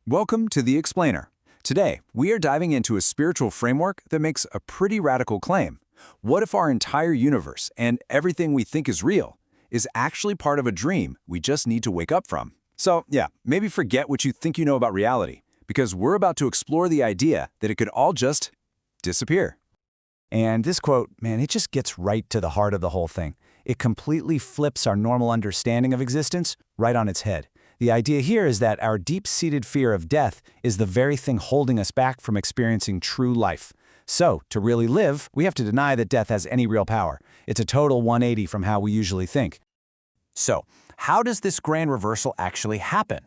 Welcome to The Explainer. Today, we are diving into a spiritual framework that makes a pretty radical claim. What if our entire universe and everything we think is real is actually part of a dream we just need to wake up from? So, yeah, maybe forget what you think you know about reality, because we're about to explore the idea that it could all just disappear. And this quote, man, it just gets right to the heart of the whole thing. It completely flips our normal understanding of existence right on its head. The idea here is that our deep-seated fear of death is the very thing holding us back from experiencing true life. So, to really live, we have to deny that death has any real power. It's a total 180 from how we usually think. So, how does this grand reversal actually happen?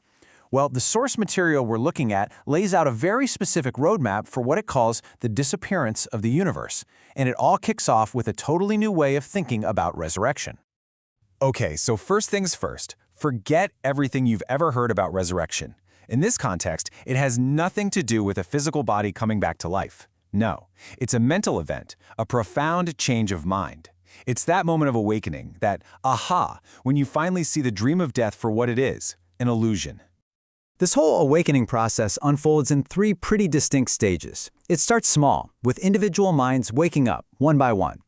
Well, the source material we're looking at lays out a very specific roadmap for what it calls the disappearance of the universe. And it all kicks off with a totally new way of thinking about resurrection. Okay, so first things first, forget everything you've ever heard about resurrection. In this context, it has nothing to do with a physical body coming back to life. No, it's a mental event, a profound change of mind. It's that moment of awakening, that aha, when you finally see the dream of death for what it is, an illusion. This whole awakening process unfolds in three pretty distinct stages. It starts small, with individual minds waking up, one by one.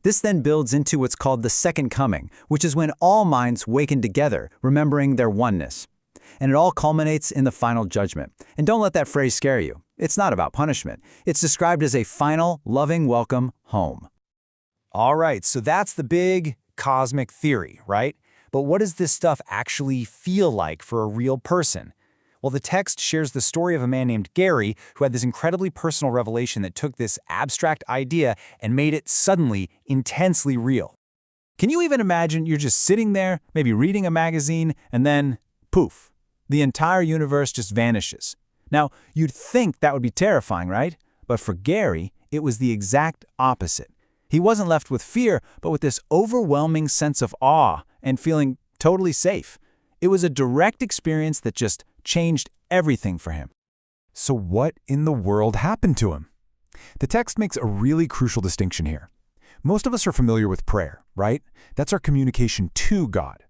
This then builds into what's called the second coming, which is when all minds waken together, remembering their oneness. And it all culminates in the final judgment. And don't let that phrase scare you. It's not about punishment. It's described as a final, loving welcome home. All right, so that's the big cosmic theory, right? But what does this stuff actually feel like for a real person? Well, the text shares the story of a man named Gary who had this incredibly personal revelation that took this abstract idea and made it suddenly intensely real. Can you even imagine you're just sitting there, maybe reading a magazine, and then, poof, the entire universe just vanishes? Now, you'd think that would be terrifying, right? But for Gary, it was the exact opposite. He wasn't left with fear, but with this overwhelming sense of awe and feeling totally safe. It was a direct experience that just changed everything for him. So what in the world happened to him? The text makes a really crucial distinction here. Most of us are familiar with prayer, right? That's our communication to God.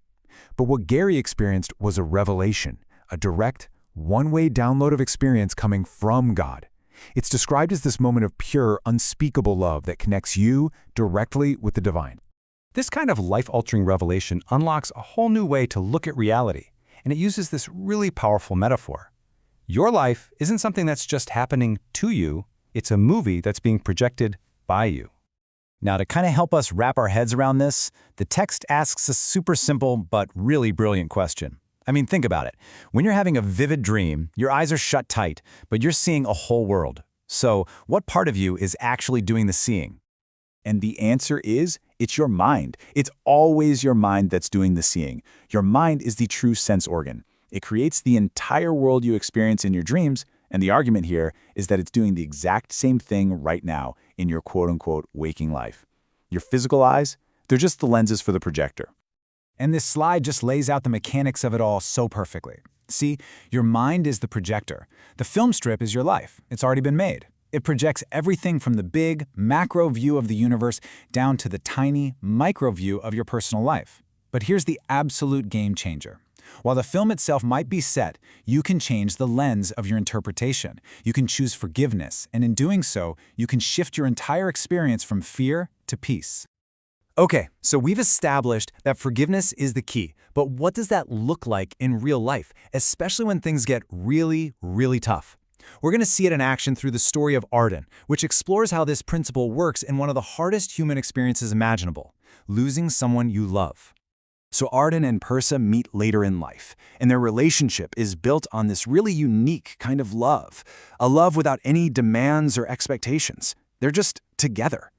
But what Gary experienced was a revelation, a direct, one-way download of experience coming from God. It's described as this moment of pure, unspeakable love that connects you directly with the divine. This kind of life-altering revelation unlocks a whole new way to look at reality, and it uses this really powerful metaphor. Your life isn't something that's just happening to you, it's a movie that's being projected by you. Now, to kind of help us wrap our heads around this, the text asks a super simple but really brilliant question. I mean, think about it. When you're having a vivid dream, your eyes are shut tight, but you're seeing a whole world. So, what part of you is actually doing the seeing? And the answer is, it's your mind. It's always your mind that's doing the seeing. Your mind is the true sense organ. It creates the entire world you experience in your dreams, and the argument here is that it's doing the exact same thing right now in your quote-unquote waking life. Your physical eyes, they're just the lenses for the projector. And this slide just lays out the mechanics of it all so perfectly. See, your mind is the projector. The film strip is your life. It's already been made. It projects everything from the big, macro view of the universe down to the tiny, micro view of your personal life. But here's the absolute game changer. While the film itself might be set, you can change the lens of your interpretation. You can choose forgiveness, and in doing so, you can shift your entire experience from fear to peace. Okay, so we've established that forgiveness is the key, but what does that look like in real life, especially when things get really, really tough? We're going to see it in action through the story of Arden, which explores how this principle works in one of the hardest human experiences imaginable, losing someone you love. So Arden and Persa meet later in life, and their relationship is built on this really unique kind of love, a love without any demands or expectations. They're just together.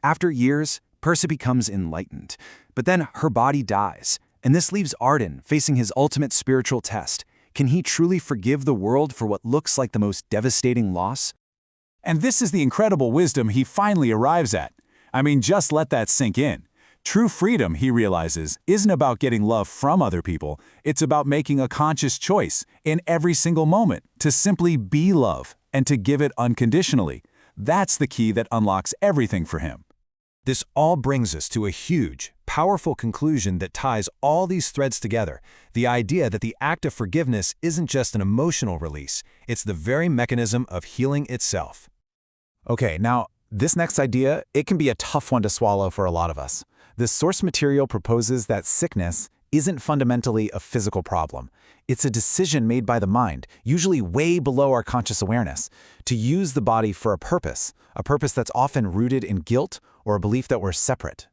After years, Persa becomes enlightened, but then her body dies, and this leaves Arden facing his ultimate spiritual test. Can he truly forgive the world for what looks like the most devastating loss? And this is the incredible wisdom he finally arrives at. I mean, just let that sink in. True freedom, he realizes, isn't about getting love from other people. It's about making a conscious choice in every single moment to simply be love and to give it unconditionally. That's the key that unlocks everything for him. This all brings us to a huge, powerful conclusion that ties all these threads together, the idea that the act of forgiveness isn't just an emotional release, it's the very mechanism of healing itself. Okay, now, this next idea, it can be a tough one to swallow for a lot of us. The source material proposes that sickness isn't fundamentally a physical problem. It's a decision made by the mind, usually way below our conscious awareness, to use the body for a purpose that's often rooted in guilt or a belief that we're separate.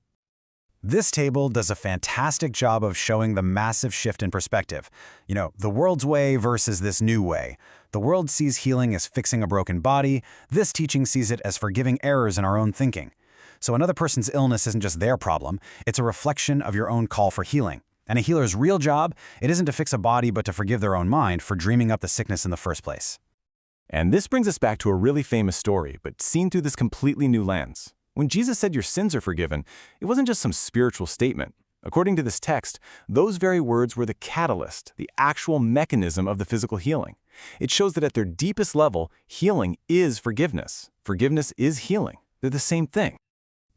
This table does a fantastic job of showing the massive shift in perspective. The world's way versus this new way. The world sees healing as fixing a broken body. This teaching sees it as forgiving errors in our own thinking. So another person's illness isn't just their problem, it's a reflection of your own call for healing. And a healer's real job, it isn't to fix a body but to forgive their own mind for dreaming up the sickness in the first place. And this brings us back to a really famous story, but seen through this completely new lens. When Jesus said your sins are forgiven, it wasn't just some spiritual statement. According to this text, those very words were the catalyst, the actual mechanism of the physical healing. It shows that at their deepest level, healing is forgiveness. Forgiveness is healing. They're the same thing.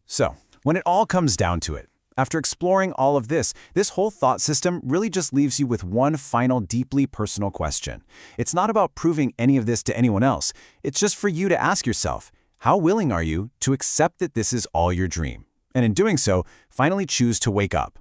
So, when it all comes down to it, after exploring all of this whole thought system really just leaves you with one final deeply personal question. It's not about proving any of this to anyone else. It's just for you to ask yourself, how willing are you to accept that this is all your dream? And in doing so, finally choose to wake up.